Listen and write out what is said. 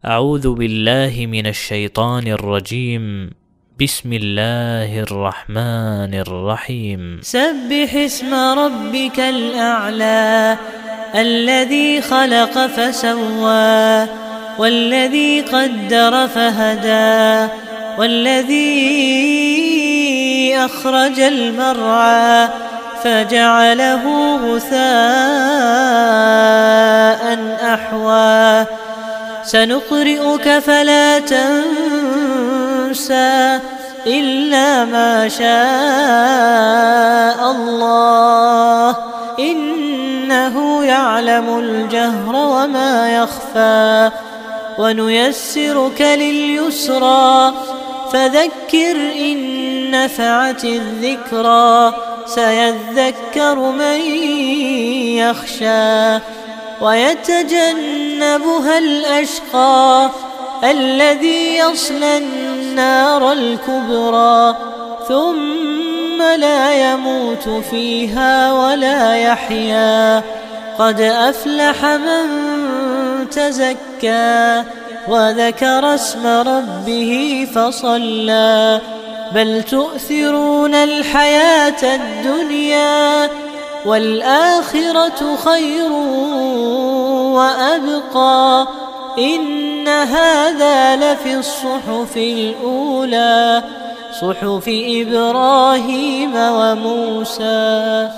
أعوذ بالله من الشيطان الرجيم. بسم الله الرحمن الرحيم. سبح اسم ربك الأعلى الذي خلق فسوى والذي قدر فهدى والذي أخرج المرعى فجعله غثاء أحوى سنقرئك فلا تنسى إلا ما شاء الله إنه يعلم الجهر وما يخفى ونيسرك لليسرى فذكر إن نفعت الذكرى سيذكر من يخشى ويتجنبها الأشقى الذي يصلى النار الكبرى ثم لا يموت فيها ولا يحيا قد أفلح من تزكى وذكر اسم ربه فصلى بل تؤثرون الحياة الدنيا والآخرة خير وأبقى إن هذا لفي الصحف الأولى صحف إبراهيم وموسى.